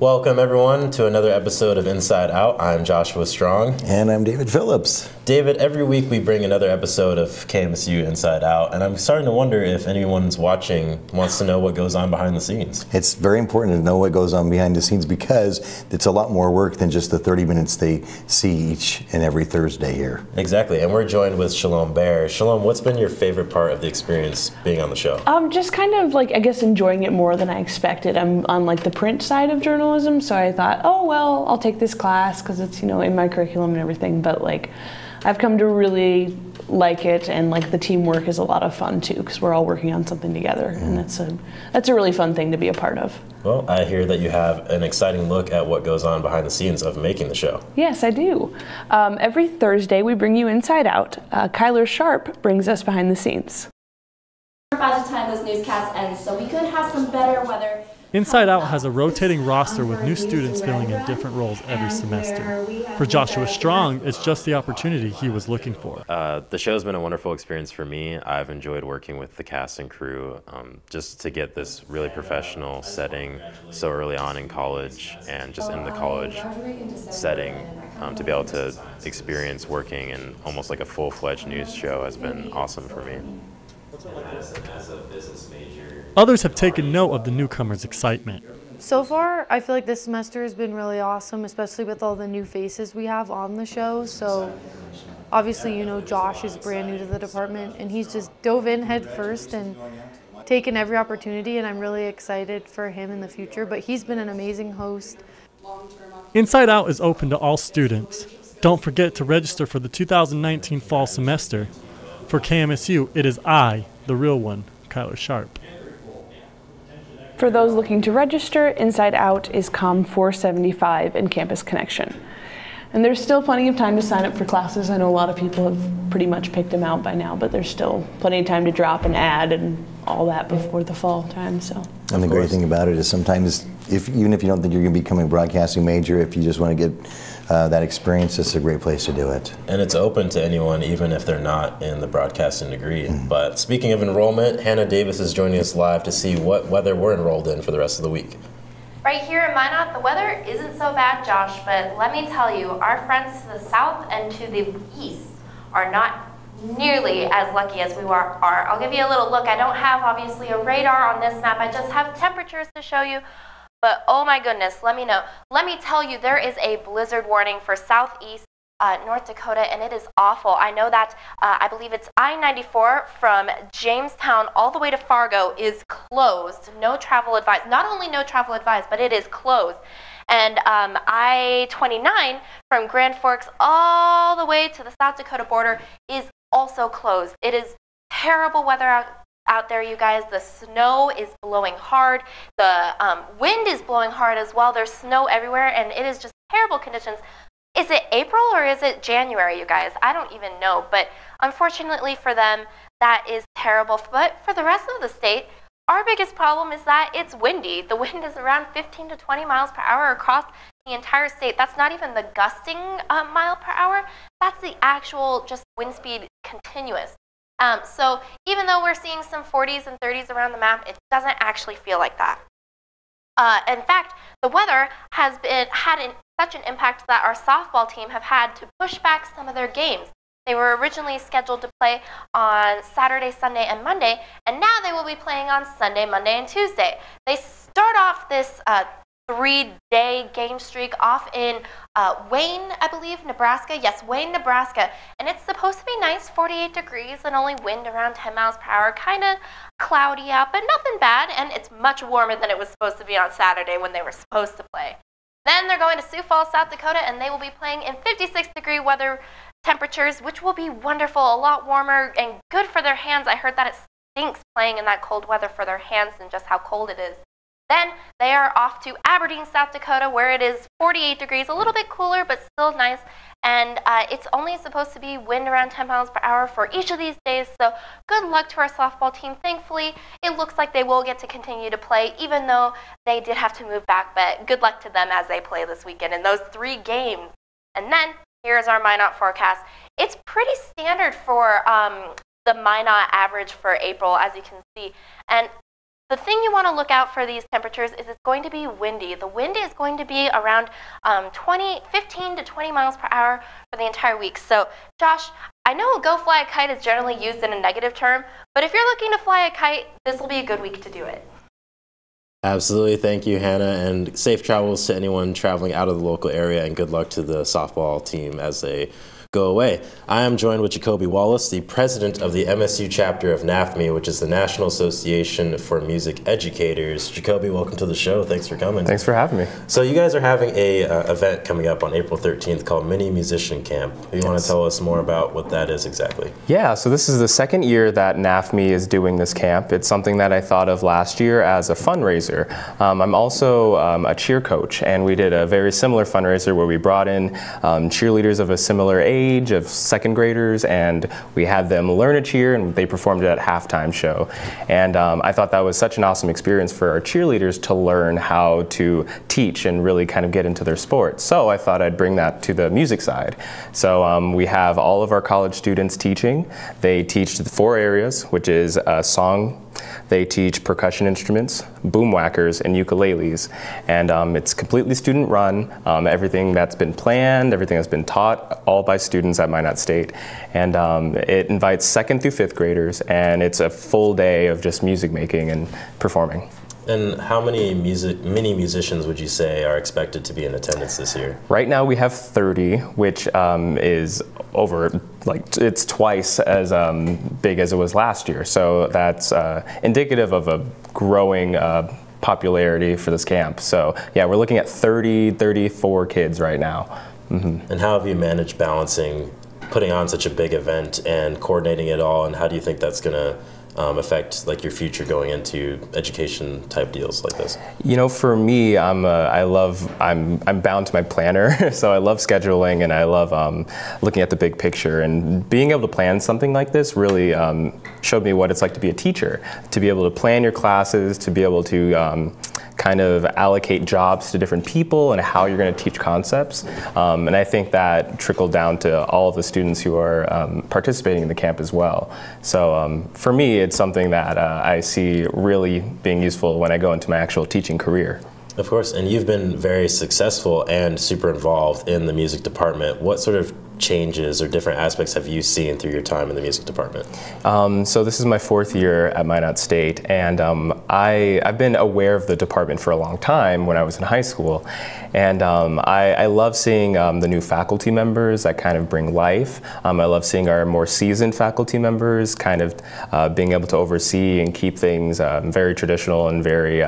Welcome everyone to another episode of Inside Out. I'm Joshua Strong. And I'm David Phillips. David, every week we bring another episode of MSU Inside Out, and I'm starting to wonder if anyone's watching wants to know what goes on behind the scenes. It's very important to know what goes on behind the scenes because it's a lot more work than just the 30 minutes they see each and every Thursday here. Exactly, and we're joined with Shalom Bear. Shalom, what's been your favorite part of the experience being on the show? Just kind of like, I guess, enjoying it more than I expected. I'm on like the print side of journalism, so I thought, oh well, I'll take this class because it's, you know, in my curriculum and everything, but like I've come to really like it, and like the teamwork is a lot of fun too because we're all working on something together, and that's a really fun thing to be a part of. Well, I hear that you have an exciting look at what goes on behind the scenes of making the show. Yes, I do. Every Thursday we bring you Inside Out. Kyler Sharp brings us behind the scenes. By the time this newscast ends, so we could have some better weather. Inside Out has a rotating roster with new students filling in different roles every semester. For Joshua Strong, it's just the opportunity he was looking for. The show's been a wonderful experience for me. I've enjoyed working with the cast and crew just to get this really professional setting so early on in college, and just in the college setting to be able to experience working in almost like a full-fledged news show has been awesome for me. As a business major. Others have taken note of the newcomers' excitement. So far, I feel like this semester has been really awesome, especially with all the new faces we have on the show. So obviously, you know, Josh is brand new to the department, and he's just dove in head first and taken every opportunity, and I'm really excited for him in the future. But he's been an amazing host. Inside Out is open to all students. Don't forget to register for the 2019 fall semester. For KMSU, it is I, the real one, Kyler Sharp. For those looking to register, Inside Out is COM 475 in Campus Connection. And there's still plenty of time to sign up for classes. I know a lot of people have pretty much picked them out by now, but there's still plenty of time to drop and add and all that before the fall time. So. And the great thing about it is sometimes, even if you don't think you're going to become a broadcasting major, if you just want to get that experience, it's a great place to do it. And it's open to anyone, even if they're not in the broadcasting degree. But speaking of enrollment, Hannah Davis is joining us live to see what weather we're enrolled in for the rest of the week. Right here in Minot, the weather isn't so bad, Josh, but let me tell you, our friends to the south and to the east are not nearly as lucky as we are. I'll give you a little look. I don't have, obviously, a radar on this map. I just have temperatures to show you. But oh my goodness, let me know. Let me tell you, there is a blizzard warning for southeast North Dakota, and it is awful. I know that, I believe it's I-94 from Jamestown all the way to Fargo is closed. No travel advised. Not only no travel advised, but it is closed. And I-29 from Grand Forks all the way to the South Dakota border is also closed. It is terrible weather out there, you guys. The snow is blowing hard. The wind is blowing hard as well. There's snow everywhere, and it is just terrible conditions. Is it April or is it January, you guys? I don't even know, but unfortunately for them, that is terrible. But for the rest of the state, our biggest problem is that it's windy. The wind is around 15 to 20 miles per hour across the entire state. That's not even the gusting mile per hour. That's the actual just wind speed continuous. So even though we're seeing some 40s and 30s around the map, it doesn't actually feel like that. In fact, the weather has had such an impact that our softball team have had to push back some of their games. They were originally scheduled to play on Saturday, Sunday, and Monday, and now they will be playing on Sunday, Monday, and Tuesday. They start off this 3-day game streak off in Wayne, I believe, Nebraska. Yes, Wayne, Nebraska. And it's supposed to be nice, 48 degrees, and only wind around 10 miles per hour. Kind of cloudy out, but nothing bad. And it's much warmer than it was supposed to be on Saturday when they were supposed to play. Then they're going to Sioux Falls, South Dakota, and they will be playing in 56-degree weather temperatures, which will be wonderful, a lot warmer and good for their hands. I heard that it stinks playing in that cold weather for their hands and just how cold it is. Then they are off to Aberdeen, South Dakota, where it is 48 degrees, a little bit cooler, but still nice. And it's only supposed to be wind around 10 miles per hour for each of these days. So good luck to our softball team. Thankfully, it looks like they will get to continue to play, even though they did have to move back. But good luck to them as they play this weekend in those 3 games. And then here's our Minot forecast. It's pretty standard for the Minot average for April, as you can see. And The thing you want to look out for these temperatures is it's going to be windy. The wind is going to be around 15 to 20 miles per hour for the entire week. So, Josh, I know go fly a kite is generally used in a negative term, but if you're looking to fly a kite, this will be a good week to do it. Absolutely. Thank you, Hannah, and safe travels to anyone traveling out of the local area, and good luck to the softball team as they go away. I am joined with Jacoby Wallace, the president of the MSU chapter of NAFME, which is the National Association for Music Educators. Jacoby, welcome to the show. Thanks for coming. Thanks for having me. So you guys are having a event coming up on April 13th called Mini Musician Camp. You want to tell us more about what that is exactly? Yeah, so this is the second year that NAFME is doing this camp. It's something that I thought of last year as a fundraiser. I'm also a cheer coach, and we did a very similar fundraiser where we brought in cheerleaders of a similar age, of second graders, and we had them learn a cheer, and they performed it at halftime show. And I thought that was such an awesome experience for our cheerleaders to learn how to teach and really kind of get into their sport. So I thought I'd bring that to the music side. So we have all of our college students teaching. They teach the 4 areas, which is song. They teach percussion instruments, boom whackers, and ukuleles. And it's completely student run. Everything that's been planned, everything that's been taught, all by students at Minot State. And it invites 2nd through 5th graders, and it's a full day of just music making and performing. And how many mini musicians would you say are expected to be in attendance this year? Right now we have 30, which is over, like, it's twice as big as it was last year. So that's indicative of a growing popularity for this camp. So yeah, we're looking at 34 kids right now. Mm-hmm. And how have you managed balancing putting on such a big event and coordinating it all, and how do you think that's going to affect like your future going into education type deals like this? You know, for me, I'm bound to my planner, so I love scheduling and I love looking at the big picture, and being able to plan something like this really showed me what it's like to be a teacher, to be able to plan your classes, to be able to kind of allocate jobs to different people and how you're going to teach concepts. And I think that trickled down to all of the students who are participating in the camp as well. So for me, it's something that I see really being useful when I go into my actual teaching career. Of course, and you've been very successful and super involved in the music department. What sort of changes or different aspects have you seen through your time in the music department? So this is my 4th year at Minot State, and I've been aware of the department for a long time when I was in high school. And I love seeing the new faculty members that kind of bring life. I love seeing our more seasoned faculty members kind of being able to oversee and keep things very traditional and very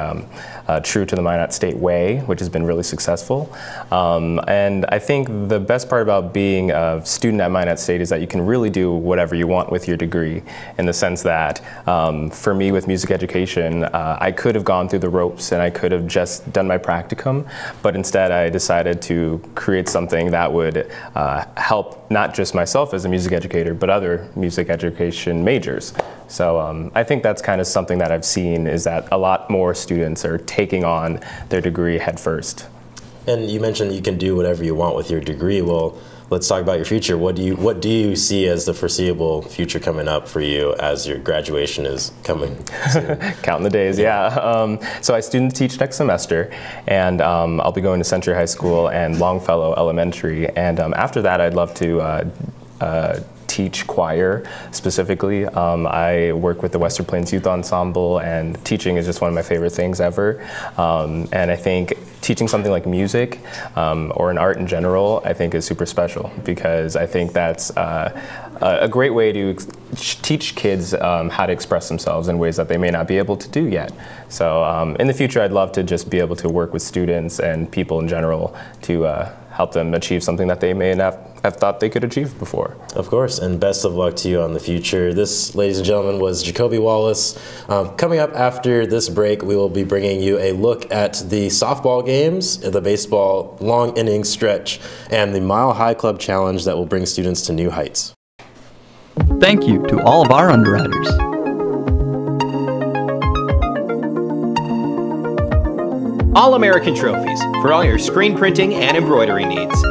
true to the Minot State way, which has been really successful. And I think the best part about being a student at Minot State is that you can really do whatever you want with your degree, in the sense that for me with music education, I could have gone through the ropes and I could have just done my practicum, but instead I decided to create something that would help not just myself as a music educator, but other music education majors. So I think that's kind of something that I've seen, is that a lot more students are taking on their degree head first. And you mentioned you can do whatever you want with your degree. Well, let's talk about your future. What do you see as the foreseeable future coming up for you as your graduation is coming soon? Counting the days, yeah. So I student teach next semester, and I'll be going to Century High School and Longfellow Elementary. And after that, I'd love to teach choir specifically. I work with the Western Plains Youth Ensemble, and teaching is just one of my favorite things ever. And I think teaching something like music or an art in general, I think is super special, because I think that's a great way to teach kids how to express themselves in ways that they may not be able to do yet. So in the future, I'd love to just be able to work with students and people in general to help them achieve something that they may not have thought they could achieve before. Of course, and best of luck to you on the future. This, ladies and gentlemen, was Jacoby Wallace. Coming up after this break, we will be bringing you a look at the softball games, the baseball long inning stretch, and the Mile High Club Challenge that will bring students to new heights. Thank you to all of our underwriters. All-American Trophies for all your screen printing and embroidery needs.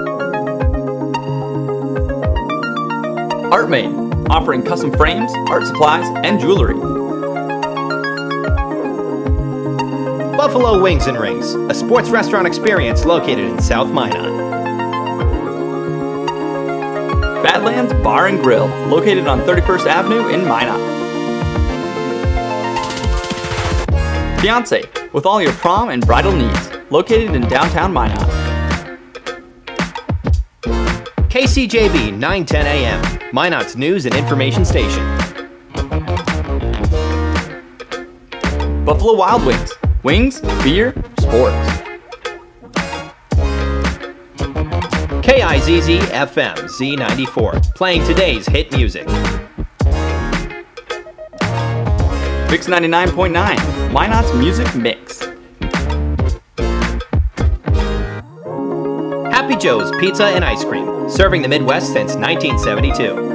ArtMate, offering custom frames, art supplies, and jewelry. Buffalo Wings and Rings, a sports restaurant experience located in South Minot. Badlands Bar and Grill, located on 31st Avenue in Minot. Fiance, with all your prom and bridal needs, located in downtown Minot. KCJB 910 AM, Minot's news and information station. Buffalo Wild Wings, wings, beer, sports. KIZZ FM Z94, playing today's hit music. Mix 99.9, Minot's music mix. Happy Joe's Pizza and Ice Cream, serving the Midwest since 1972.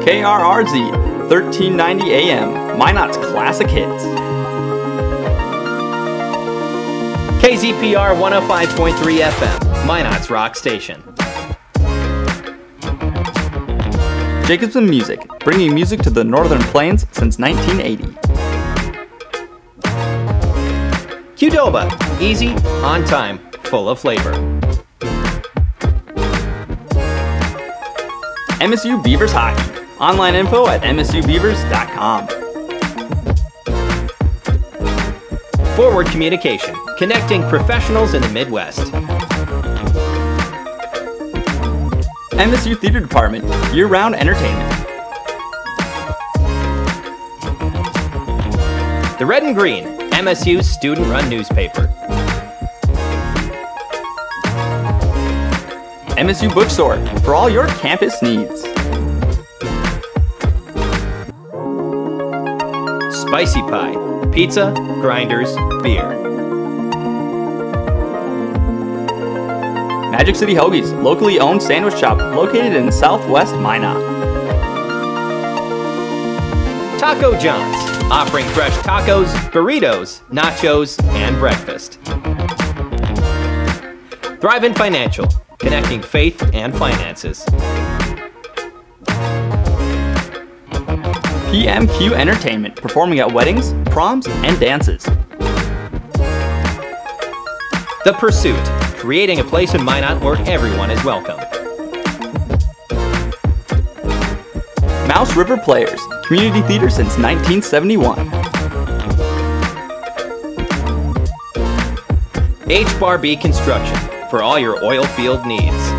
KRRZ, 1390 AM, Minot's classic hits. KZPR 105.3 FM, Minot's rock station. Jacobson Music, bringing music to the Northern Plains since 1980. Qdoba, easy, on time, full of flavor. MSU Beavers Hockey, online info at msubeavers.com. Forward Communication, connecting professionals in the Midwest. MSU Theater Department, year-round entertainment. The Red and Green, MSU's student-run newspaper. MSU Bookstore, for all your campus needs. Spicy Pie, pizza, grinders, beer. Magic City Hoagies, locally owned sandwich shop located in Southwest Minot. Taco John's, offering fresh tacos, burritos, nachos, and breakfast. Thrivent Financial, connecting faith and finances. PMQ Entertainment, performing at weddings, proms, and dances. The Pursuit, creating a place in Minot where everyone is welcome. Mouse River Players, community theater since 1971. H-Bar-B Construction, for all your oil field needs.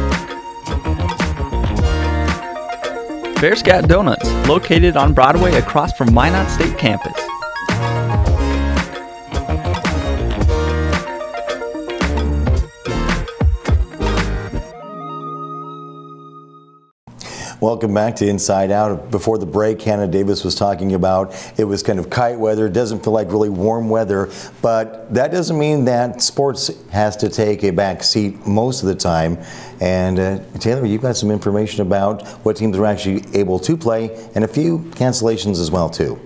Bear Scat Donuts, located on Broadway across from Minot State Campus. Welcome back to Inside Out. Before the break, Hannah Davis was talking about it was kind of kite weather. It doesn't feel like really warm weather, but that doesn't mean that sports has to take a back seat most of the time. And Taylor, you've got some information about what teams are actually able to play and a few cancellations as well too.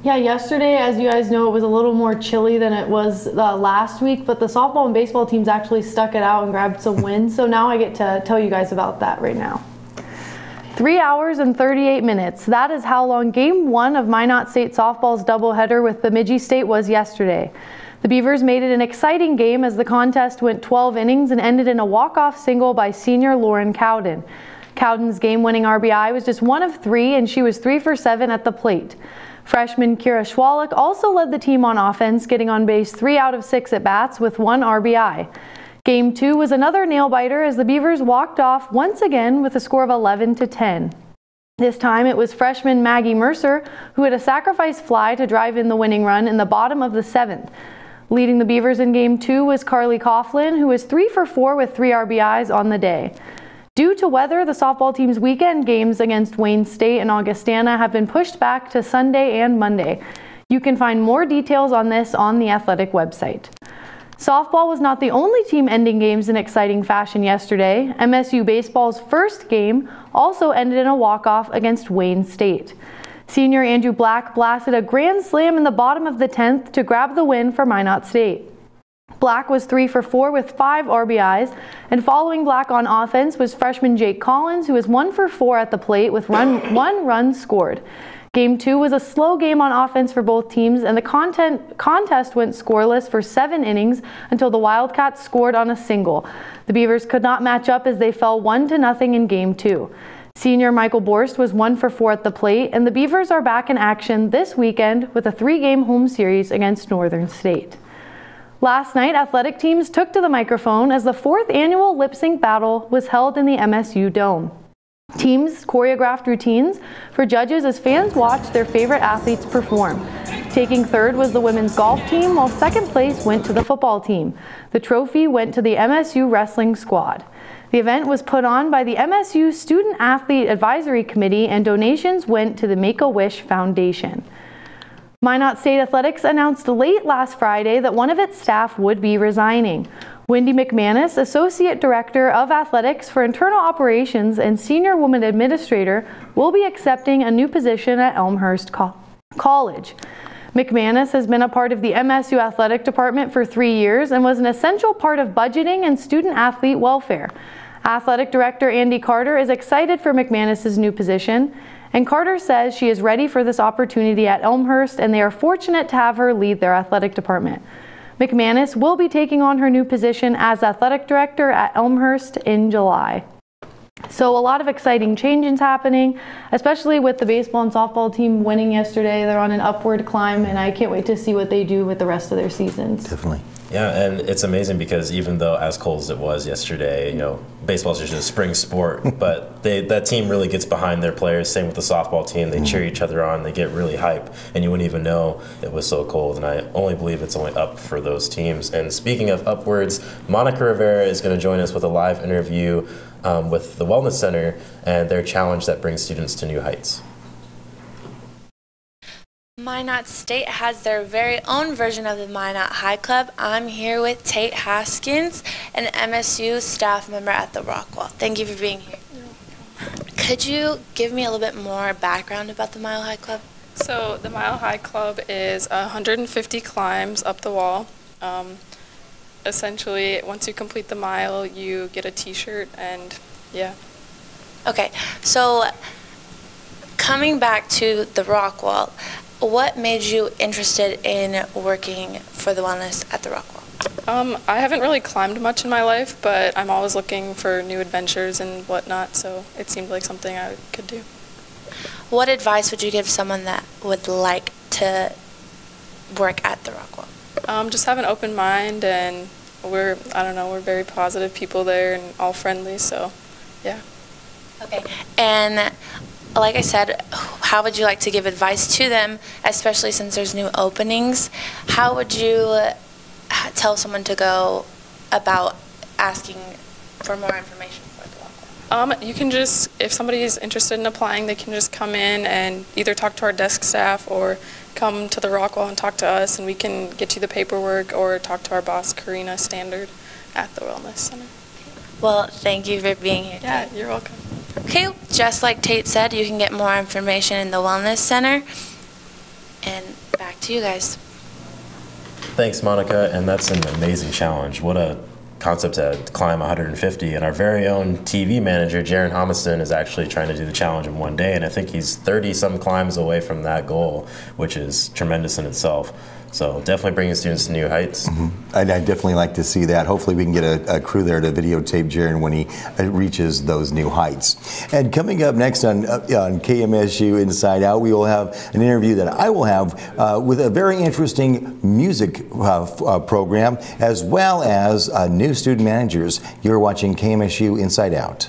Yeah, yesterday, as you guys know, it was a little more chilly than it was last week, but the softball and baseball teams actually stuck it out and grabbed some wins. So now I get to tell you guys about that right now. 3 hours and 38 minutes. That is how long Game 1 of Minot State softball's doubleheader with Bemidji State was yesterday. The Beavers made it an exciting game as the contest went 12 innings and ended in a walk-off single by senior Lauren Cowden. Cowden's game-winning RBI was just 1 of 3, and she was 3 for 7 at the plate. Freshman Kira Schwalik also led the team on offense, getting on base 3 out of 6 at-bats with 1 RBI. Game 2 was another nail-biter as the Beavers walked off once again with a score of 11-10. This time it was freshman Maggie Mercer who had a sacrifice fly to drive in the winning run in the bottom of the 7th. Leading the Beavers in Game 2 was Carly Coughlin, who was 3 for 4 with 3 RBIs on the day. Due to weather, the softball team's weekend games against Wayne State and Augustana have been pushed back to Sunday and Monday. You can find more details on this on the athletic website. Softball was not the only team ending games in exciting fashion yesterday. MSU baseball's first game also ended in a walk-off against Wayne State. Senior Andrew Black blasted a grand slam in the bottom of the 10th to grab the win for Minot State. Black was 3 for 4 with 5 RBIs, and following Black on offense was freshman Jake Collins, who was 1 for 4 at the plate with one run scored. Game 2 was a slow game on offense for both teams, and the contest went scoreless for 7 innings until the Wildcats scored on a single. The Beavers could not match up as they fell 1-0 in Game 2. Senior Michael Borst was 1 for 4 at the plate, and the Beavers are back in action this weekend with a 3-game home series against Northern State. Last night, athletic teams took to the microphone as the 4th annual lip sync battle was held in the MSU Dome. Teams choreographed routines for judges as fans watched their favorite athletes perform. Taking third was the women's golf team, while second place went to the football team. The trophy went to the MSU wrestling squad. The event was put on by the MSU Student Athlete Advisory Committee, and donations went to the Make-A-Wish Foundation. Minot State Athletics announced late last Friday that one of its staff would be resigning. Wendy McManus, Associate Director of Athletics for Internal Operations and Senior Woman Administrator, will be accepting a new position at Elmhurst College. McManus has been a part of the MSU Athletic Department for 3 years and was an essential part of budgeting and student-athlete welfare. Athletic Director Andy Carter is excited for McManus's new position, and Carter says she is ready for this opportunity at Elmhurst, and they are fortunate to have her lead their athletic department. McManus will be taking on her new position as Athletic Director at Elmhurst in July. So a lot of exciting changes happening, especially with the baseball and softball team winning yesterday. They're on an upward climb, and I can't wait to see what they do with the rest of their seasons. Definitely. Yeah, and it's amazing because even though as cold as it was yesterday, baseball's just a spring sport, but that team really gets behind their players. Same with the softball team. They cheer each other on. They get really hype, and you wouldn't even know it was so cold. And I only believe it's only up for those teams. And speaking of upwards, Monica Rivera is going to join us with a live interview with the Wellness Center and their challenge that brings students to new heights. Minot State has their very own version of the Minot High Club. I'm here with Tate Haskins, an MSU staff member at the Rockwall. Thank you for being here. Could you give me a little bit more background about the Mile High Club? So the Mile High Club is 150 climbs up the wall. Essentially, once you complete the mile, you get a t-shirt, and yeah. Okay, so coming back to the Rockwall, what made you interested in working for the wellness at the Rockwall? I haven't really climbed much in my life, but I'm always looking for new adventures and whatnot, so it seemed like something I could do. What advice would you give someone that would like to work at the Rockwall? Just have an open mind, and we're very positive people there and all friendly, so yeah. Okay, and like I said, how would you like to give advice to them, especially since there's new openings? How would you tell someone to go about asking for more information for the Rockwall? You can just, if somebody is interested in applying, they can just come in and either talk to our desk staff or come to the Rockwall and talk to us, and we can get you the paperwork, or talk to our boss, Karina Standard, at the Wellness Center. Well, thank you for being here. Yeah, you're welcome. Okay, just like Tate said, you can get more information in the Wellness Center. And back to you guys. Thanks, Monica, and that's an amazing challenge. What a concept to climb 150, and our very own TV manager, Jaron Homiston, is actually trying to do the challenge in one day, and I think he's 30-some climbs away from that goal, which is tremendous in itself. So definitely bringing students to new heights. I'd definitely like to see that. Hopefully we can get a crew there to videotape Jaron when he reaches those new heights. And coming up next on KMSU Inside Out, we will have an interview that I will have with a very interesting music program, as well as new student managers. You're watching KMSU Inside Out.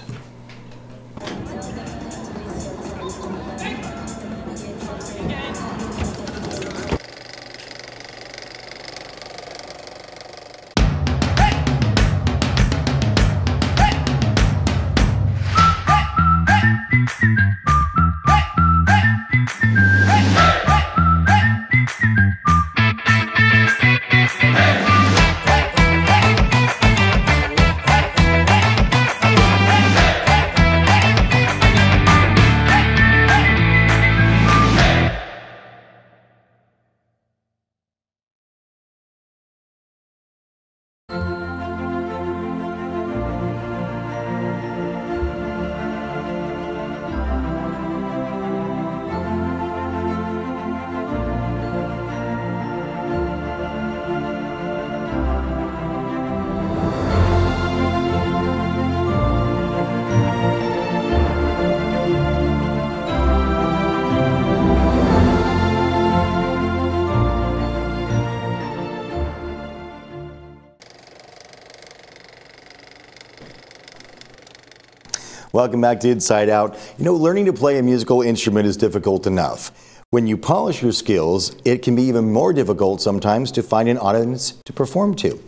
Welcome back to Inside Out. You know, learning to play a musical instrument is difficult enough. When you polish your skills, it can be even more difficult sometimes to find an audience to perform to.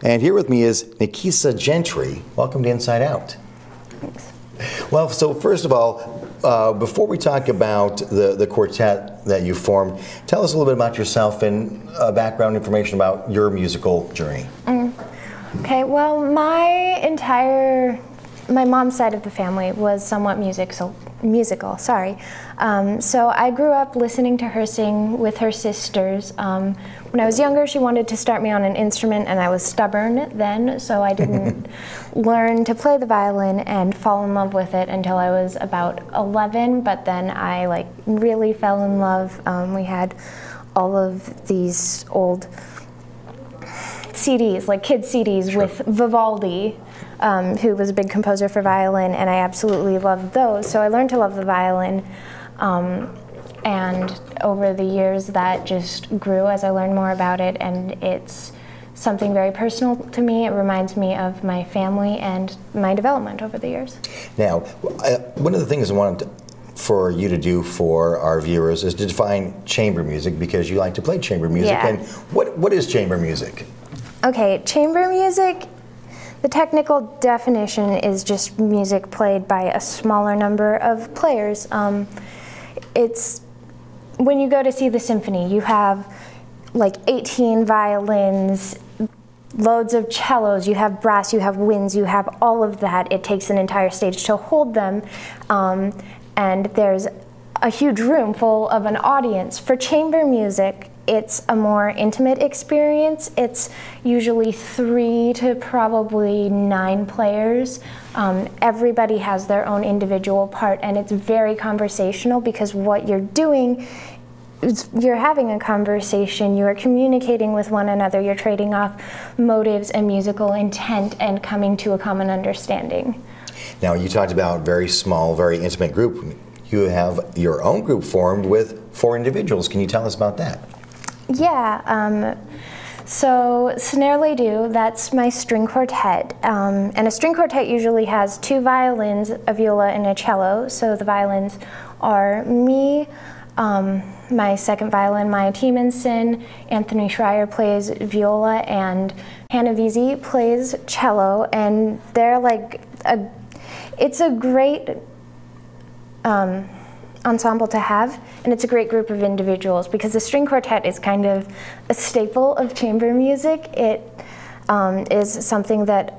And here with me is Nikisa Gentry. Welcome to Inside Out. Thanks. Well, so first of all, before we talk about the quartet that you formed, tell us a little bit about yourself and background information about your musical journey. Okay, well, my mom's side of the family was somewhat musical. So I grew up listening to her sing with her sisters. When I was younger, she wanted to start me on an instrument, and I was stubborn then, so I didn't learn to play the violin and fall in love with it until I was about 11, but then I really fell in love. We had all of these old CDs, like kids CDs with Vivaldi, who was a big composer for violin, and I absolutely loved those. So I learned to love the violin, and over the years that just grew as I learned more about it, and it's something very personal to me. It reminds me of my family and my development over the years. Now, one of the things I wanted for you to do for our viewers is to define chamber music, because you like to play chamber music. Yeah. And what is chamber music? Okay, chamber music, the technical definition is just music played by a smaller number of players. It's when you go to see the symphony, you have 18 violins, loads of cellos, you have brass, you have winds, you have all of that. It takes an entire stage to hold them, and there's a huge room full of an audience. For chamber music, it's a more intimate experience. It's usually 3 to probably 9 players. Everybody has their own individual part, and it's very conversational, because what you're doing is you're having a conversation, you're communicating with one another, you're trading off motives and musical intent and coming to a common understanding. Now, you talked about very small, very intimate group. You have your own group formed with 4 individuals. Can you tell us about that? Yeah, so Snare Ledoux, that's my string quartet. And a string quartet usually has 2 violins, a viola, and a cello. So the violins are me, my second violin, Maya Tiemanson, Anthony Schreier plays viola, and Hannah Veazey plays cello. And they're it's a great ensemble to have, and it's a great group of individuals, because the string quartet is kind of a staple of chamber music. It is something that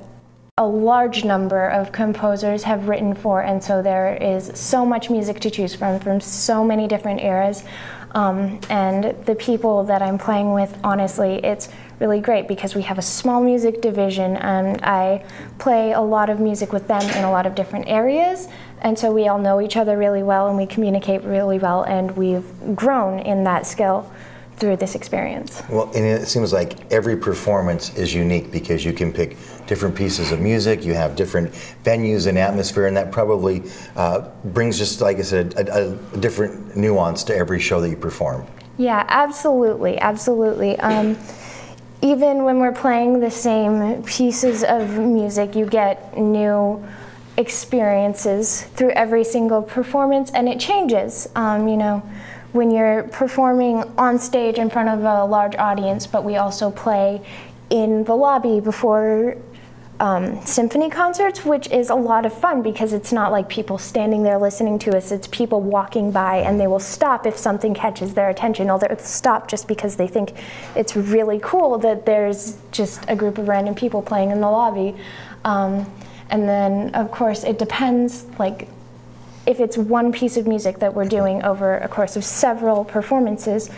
a large number of composers have written for, and so there is so much music to choose from so many different eras. And the people that I'm playing with, honestly, it's really great, because we have a small music division, and I play a lot of music with them in a lot of different areas, and so we all know each other really well, and we communicate really well, and we've grown in that skill through this experience. Well, and it seems like every performance is unique, because you can pick different pieces of music, you have different venues and atmosphere, and that probably brings, just like I said, a different nuance to every show that you perform. Yeah, absolutely, absolutely. Even when we're playing the same pieces of music, you get new experiences through every single performance, and it changes. You know, when you're performing on stage in front of a large audience, but we also play in the lobby before symphony concerts, which is a lot of fun, because it's not like people standing there listening to us, it's people walking by, and they will stop if something catches their attention, or they'll stop just because they think it's really cool that there's just a group of random people playing in the lobby. And then, of course, it depends, if it's one piece of music that we're doing over a course of several performances,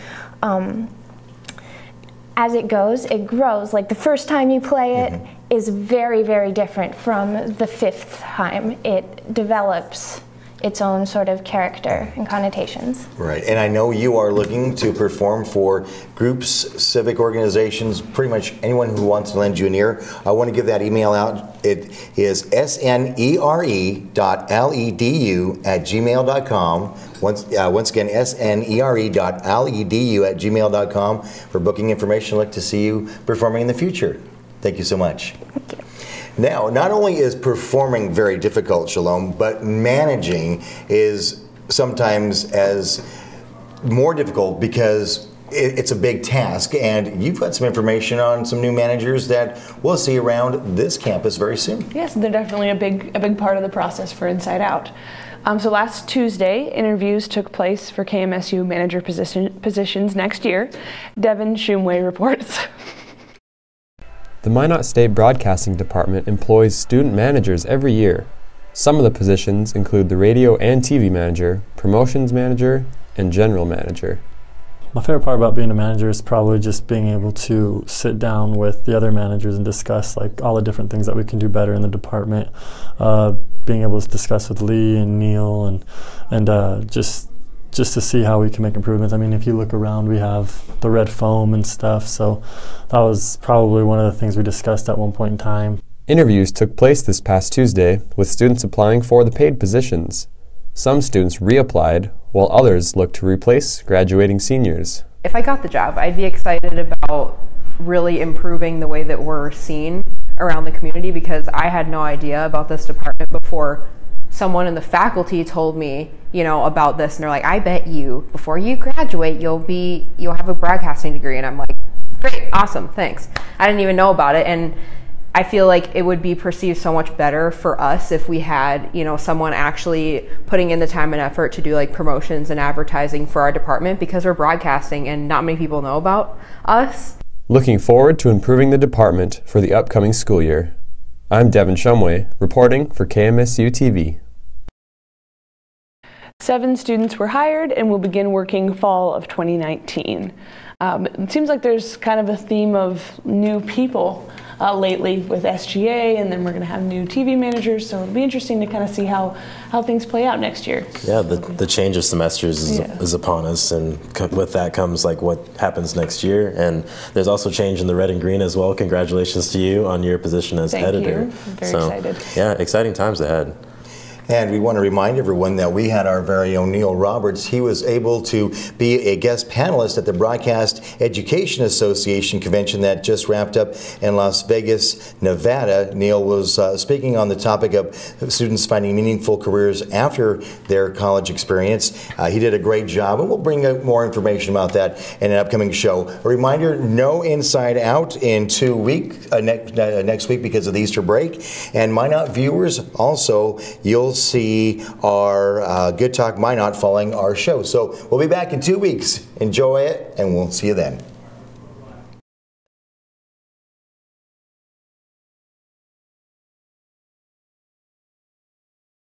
as it goes, it grows. Like the first time you play it is very, very different from the 5th time. It develops its own sort of character and connotations. Right, and I know you are looking to perform for groups, civic organizations, pretty much anyone who wants to lend you an ear. I want to give that email out. It is snere.ledu@gmail.com. Once again, snere.ledu@gmail.com for booking information. Look to see you performing in the future. Thank you so much. Thank you. Now, not only is performing very difficult, Shalom, but managing is sometimes as more difficult because it's a big task, and you've got some information on some new managers that we'll see around this campus very soon. Yes, they're definitely a big part of the process for Inside Out. So last Tuesday, interviews took place for KMSU manager positions next year. Devin Shumway reports. The Minot State Broadcasting Department employs student managers every year. Some of the positions include the radio and TV manager, promotions manager, and general manager. My favorite part about being a manager is probably just being able to sit down with the other managers and discuss like all the different things that we can do better in the department. Being able to discuss with Lee and Neil and just to see how we can make improvements. I mean, if you look around, we have the red foam and stuff, so that was probably one of the things we discussed at one point in time. Interviews took place this past Tuesday with students applying for the paid positions. Some students reapplied, while others looked to replace graduating seniors. If I got the job, I'd be excited about really improving the way that we're seen around the community, because I had no idea about this department before someone in the faculty told me, you know, about this, and they're like, I bet you before you graduate you'll have a broadcasting degree, and I'm like, great, awesome, thanks. I didn't even know about it, and I feel like it would be perceived so much better for us if we had, you know, someone actually putting in the time and effort to do like promotions and advertising for our department, because we're broadcasting and not many people know about us. Looking forward to improving the department for the upcoming school year. I'm Devin Shumway, reporting for KMSU TV. 7 students were hired and will begin working fall of 2019. It seems like there's kind of a theme of new people lately with SGA, and then we're going to have new TV managers, so it'll be interesting to kind of see how things play out next year. Yeah, the change of semesters is upon us, and with that comes like what happens next year. And there's also change in the red and green as well. Congratulations to you on your position as editor. Thank you. I'm very excited. Yeah, exciting times ahead. And we want to remind everyone that we had our very own Neil Roberts. He was able to be a guest panelist at the Broadcast Education Association convention that just wrapped up in Las Vegas, Nevada. Neil was speaking on the topic of students finding meaningful careers after their college experience. He did a great job, and we'll bring out more information about that in an upcoming show. A reminder, no Inside Out in 2 weeks, next week because of the Easter break. And Minot viewers, also, you'll see our Good Talk Minot following our show. So we'll be back in 2 weeks. Enjoy it, and we'll see you then.